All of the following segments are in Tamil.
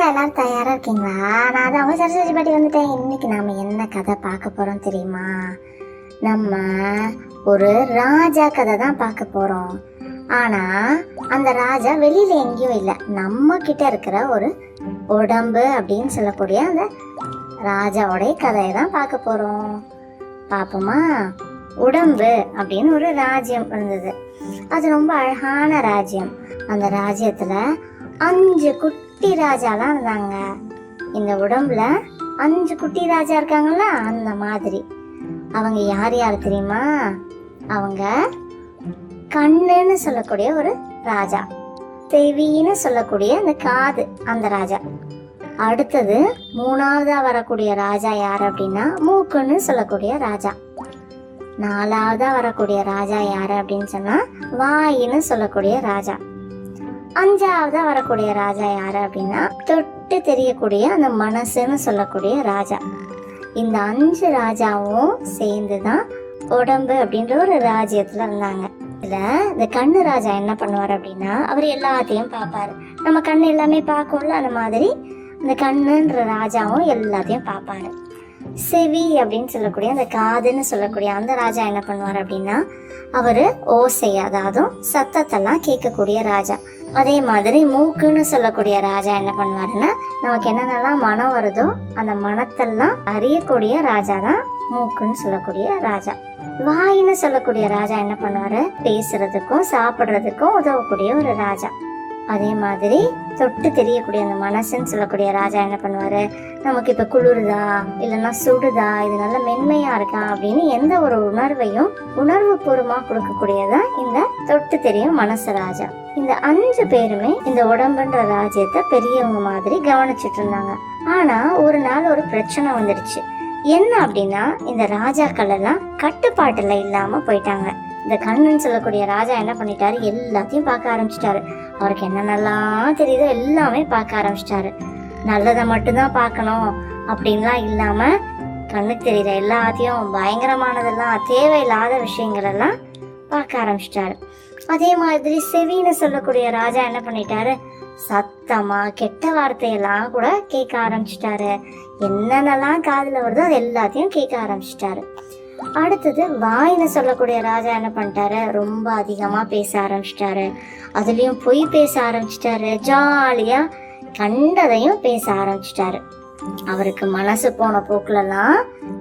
எல்லாரும் தயாரா இருக்கீங்களா? நான் தான் அவங்க சரஸ்வதி பாட்டி வந்துட்டேன். இன்னைக்கு நாம என்ன கதை பார்க்க போறோம் தெரியுமா? நம்ம ஒரு ராஜா கதை தான் பார்க்க போறோம். ஆனா அந்த ராஜா வெளியில எங்கேயும் இல்லை, நம்ம கிட்ட இருக்கிற ஒரு உடம்பு அப்படின்னு சொல்லக்கூடிய அந்த ராஜாவோடைய கதையை தான் பார்க்க போறோம். பாப்போமா? உடம்பு அப்படின்னு ஒரு ராஜ்யம் இருந்தது. அது ரொம்ப அழகான ராஜ்யம். அந்த ராஜ்யத்துல 5 குட்டி ராஜாலாம் இருந்தாங்க. இந்த உடம்புல 5 குட்டி ராஜா இருக்காங்கல்ல, அந்த மாதிரி. அவங்க யார் யார் தெரியுமா? அவங்க கண்ணுன்னு சொல்லக்கூடிய ஒரு ராஜா, செவின்னு சொல்லக்கூடிய அந்த காது அந்த ராஜா. அடுத்தது 3ஆவதா வரக்கூடிய ராஜா யார் அப்படின்னா மூக்குன்னு சொல்லக்கூடிய ராஜா. 4ஆவதா வரக்கூடிய ராஜா யாரு அப்படின்னு சொன்னா வாயின்னு சொல்லக்கூடிய ராஜா. 5ஆவதா வரக்கூடிய ராஜா யாரு அப்படின்னா தொட்டு தெரியக்கூடிய அந்த மனசுன்னு சொல்லக்கூடிய ராஜா. இந்த 5 ராஜாவும் சேர்ந்துதான் உடம்பு அப்படின்ற ஒரு ராஜ்யத்துல இருந்தாங்க. இதுல இந்த கண்ணு ராஜா என்ன பண்ணுவார் அப்படின்னா, அவர் எல்லாத்தையும் பார்ப்பாரு. நம்ம கண்ணு எல்லாமே பார்க்கும்ல, அந்த மாதிரி இந்த கண்ணுன்ற ராஜாவும் எல்லாத்தையும் பார்ப்பாரு. செவி அப்படின்னு சொல்லக்கூடிய அந்த காதுன்னு சொல்லக்கூடிய அந்த ராஜா என்ன பண்ணுவார் அப்படின்னா, அவரு ஓசை, அதாவது சத்தத்தெல்லாம் கேட்கக்கூடிய ராஜா. அதே மாதிரி மூக்குன்னு சொல்லக்கூடிய ராஜா என்ன பண்ணுவாருன்னா, நமக்கு என்னென்னலாம் மனம் வருதோ அந்த மனத்தெல்லாம் அறியக்கூடிய ராஜா தான் மூக்குன்னு சொல்லக்கூடிய ராஜா. வாயின்னு சொல்லக்கூடிய ராஜா என்ன பண்ணுவாரு, பேசுறதுக்கும் சாப்பிடுறதுக்கும் உதவக்கூடிய ஒரு ராஜா. அதே மாதிரி தொட்டு தெரியக்கூடிய அந்த மனசுன்னு சொல்லக்கூடிய ராஜா என்ன பண்ணுவாரு, நமக்கு இப்ப குளிருதா இல்லைன்னா சுடுதா, இது நல்ல மென்மையா இருக்கா அப்படின்னு எந்த ஒரு உணர்வையும் உணர்வு பூர்வமா கொடுக்கக்கூடியதான் இந்த தொட்டு தெரியும் மனசு ராஜா. இந்த 5 பேருமே இந்த உடம்புன்ற ராஜ்யத்தை பெரியவங்க மாதிரி கவனிச்சுட்டு இருந்தாங்க. ஆனா ஒரு நாள் ஒரு பிரச்சனை வந்துடுச்சு. என்ன அப்படின்னா, இந்த ராஜாக்கள் எல்லாம் கட்டுப்பாட்டுல இல்லாம போயிட்டாங்க. இந்த கண்ணுன்னு சொல்லக்கூடிய ராஜா என்ன பண்ணிட்டாரு, எல்லாத்தையும் பார்க்க ஆரம்பிச்சிட்டாரு. அவருக்கு என்னென்னலாம் தெரியுதோ எல்லாமே பார்க்க ஆரம்பிச்சிட்டாரு. நல்லதை மட்டும்தான் பார்க்கணும் அப்படின்லாம் இல்லாம கண்ணுக்கு தெரியுற எல்லாத்தையும், பயங்கரமானதெல்லாம், தேவையில்லாத விஷயங்கள் எல்லாம் பார்க்க ஆரம்பிச்சிட்டாரு. அதே மாதிரி செவின்னு சொல்லக்கூடிய ராஜா என்ன பண்ணிட்டாரு, சத்தமா கெட்ட வார்த்தையெல்லாம் கூட கேட்க ஆரம்பிச்சிட்டாரு. என்னென்னலாம் காதுல வருதோ அது எல்லாத்தையும் கேட்க ஆரம்பிச்சிட்டாரு. அடுத்தது வாயின்னு சொல்லக்கூடிய ராஜா என்ன பண்ணிட்டாரு, ரொம்ப அதிகமா பேச ஆரம்பிச்சிட்டாரு. அதுலயும் பொய் பேச ஆரம்பிச்சிட்டாரு. ஜாலியா கண்டதையும் பேச ஆரம்பிச்சிட்டாரு. அவருக்கு மனசு போன போக்குலலாம்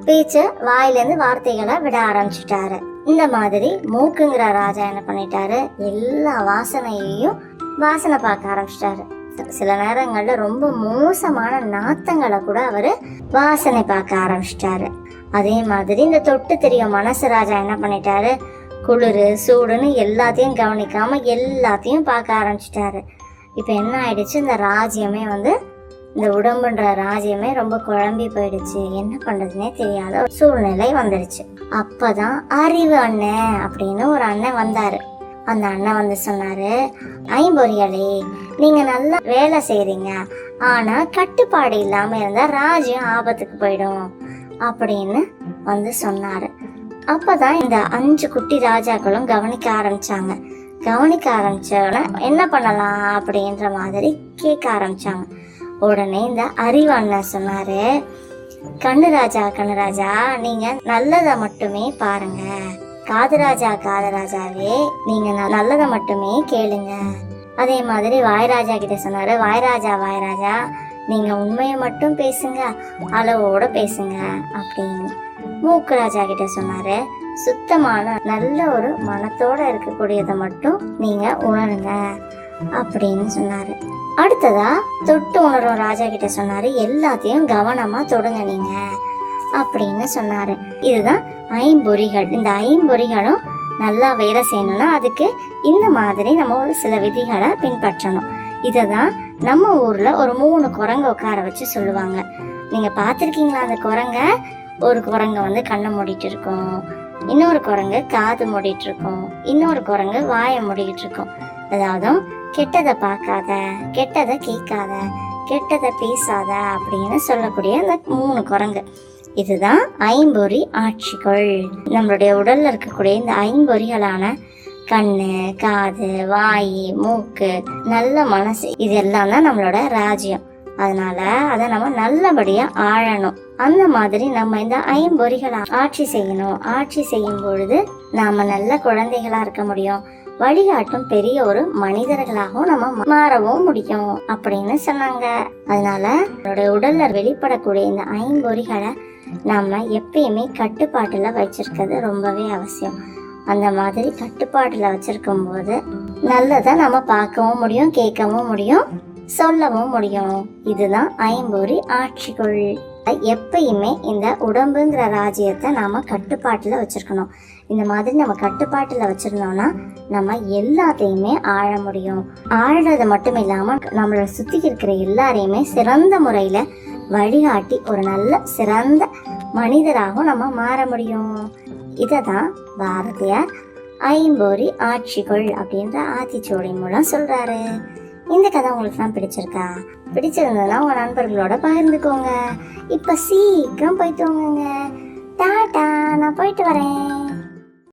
பேச்ச வாயிலிருந்து வார்த்தைகளை விட ஆரம்பிச்சிட்டாரு. இந்த மாதிரி மூக்குங்கிற ராஜா என்ன பண்ணிட்டாரு, எல்லா வாசனையையும் வாசனை பார்க்க ஆரம்பிச்சிட்டாரு. சில நேரங்கள்ல ரொம்ப மோசமான நாத்தங்களை கூட அவரு வாசனை பார்க்க ஆரம்பிச்சிட்டாரு. அதே மாதிரி இந்த தொட்டு தெரியும் மனசு ராஜா என்ன பண்ணிட்டாரு, குளிரு சூடுன்னு எல்லாத்தையும் கவனிக்காம எல்லாத்தையும் பார்க்க ஆரம்பிச்சிட்டாரு. இப்ப என்ன ஆயிடுச்சு, இந்த ராஜ்யமே இந்த உடம்புன்ற ராஜ்யமே ரொம்ப குழம்பி போயிடுச்சு. என்ன பண்றதுன்னே தெரியாத ஒரு சூழ்நிலை வந்துடுச்சு. அப்பதான் அறிவு அண்ணன் அப்படின்னு ஒரு அண்ணன் வந்தாரு. அந்த அண்ணன் சொன்னாரு, ஐம்பொறிகளே, நீங்க நல்லா வேலை செய்றீங்க, ஆனா கட்டுப்பாடு இல்லாம இருந்தா ராஜ்யம் ஆபத்துக்கு போயிடும் அப்படின்னு சொன்னாரு. அப்பதான் இந்த 5 குட்டி ராஜாக்களும் கவனிக்க ஆரம்பிச்சாங்க. கவனிக்க ஆரம்பிச்சோட என்ன பண்ணலாம் அப்படின்ற மாதிரி கேட்க ஆரம்பிச்சாங்க. உடனே இந்த அறிவு அண்ணன் சொன்னாரு, கண்ணுராஜா நீங்க நல்லதை மட்டுமே பாருங்க. காதுராஜாவே நீங்க நல்லதை மட்டுமே கேளுங்க. அதே மாதிரி வாய்ராஜா கிட்ட சொன்னாரு, வாய்ராஜா நீங்க உண்மையை மட்டும் பேசுங்க, அளவோட பேசுங்க அப்படின்னு. மூக்கு ராஜா கிட்ட சொன்னாரு, சுத்தமான நல்ல ஒரு மனத்தோட இருக்கக்கூடியதை மட்டும் நீங்க உணருங்க அப்படின்னு சொன்னாரு. அடுத்ததா தொட்டு உணரும் ராஜா கிட்ட சொன்னாரு, எல்லாத்தையும் கவனமா தொடுங்க நீங்க அப்படின்னு சொன்னாரு. இதுதான் ஐம்பொறிகள். இந்த ஐம்பொறிகளும் நல்லா வேலை செய்யணும்னா அதுக்கு இந்த மாதிரி நம்ம ஒரு சில விதிகளை பின்பற்றணும். இததான் நம்ம ஊர்ல ஒரு 3 குரங்க உட்கார வச்சு சொல்லுவாங்க. நீங்க பாத்திருக்கீங்களா அந்த குரங்க? ஒரு குரங்கு கண்ணை மூடிட்டு இருக்கும், இன்னொரு குரங்கு காது மூடிட்டு இருக்கும், இன்னொரு குரங்கு வாயை மூடிட்டு இருக்கும். அதாவது கெட்டதை பார்க்காத, கெட்டதை கேட்காத, கெட்டதை பேசாத அப்படின்னு சொல்லக்கூடிய அந்த 3 குரங்கு. இதுதான் ஐம்பொறி ஆட்சிகள். நம்மளுடைய உடல்ல இருக்கக்கூடிய இந்த ஐம்பொறிகளான கண்ணு, காது, வாய், மூக்கு, நல்ல மனசு, இது எல்லாம் தான் நம்மளோட ராஜ்யம். அதனால அதை நம்ம நல்லபடியா ஆளணும். அந்த மாதிரி நம்ம இந்த ஐம்பொறிகளை ஆட்சி செய்யணும். ஆட்சி செய்யும் பொழுது நாம நல்ல குழந்தைகளா இருக்க முடியும். வழிகாட்டும் பெரிய ஒரு மனிதர்களாகவும் நம்ம மாறவும் முடியும் அப்படின்னு சொன்னாங்க. அதனால நம்மளுடைய உடல்ல வெளிப்படக்கூடிய இந்த ஐம்பொறிகளை நம்ம எப்பயுமே கட்டுப்பாட்டுல வச்சிருக்கிறது ரொம்பவே அவசியம். அந்த மாதிரி கட்டுப்பாட்டுல வச்சிருக்கும் போது நல்லதை நம்ம பார்க்கவும் முடியும், கேட்கவும் முடியும், சொல்லவும் முடியும். இதுதான் ஐம்பொறி ஆட்சிகள். எப்பயுமே இந்த உடம்புங்கிற ராஜ்யத்தை நாம கட்டுப்பாட்டுல வச்சிருக்கணும். இந்த மாதிரி நம்ம கட்டுப்பாட்டுல வச்சிருந்தோம்னா நம்ம எல்லாத்தையுமே ஆழ முடியும். ஆழ்றது மட்டும் இல்லாம நம்மளை சுத்தி இருக்கிற எல்லாரையுமே சிறந்த முறையில வழிகாட்டி ஒரு நல்ல சிறந்த மனிதராகவும் நம்ம மாற முடியும். இததான் பாரதியார் ஐம்பொறி ஆட்சிகள் அப்படின்ற ஆத்திச்சூடி மூலம் சொல்றாரு. இந்த கதை உங்களுக்கு தான் பிடிச்சிருக்கா? பிடிச்சிருந்ததுன்னா உங்க நண்பர்களோட பகிர்ந்துக்கோங்க. இப்ப சீக்கிரம் போய் தூங்குங்க. டாடா, நான் போயிட்டு வரேன்.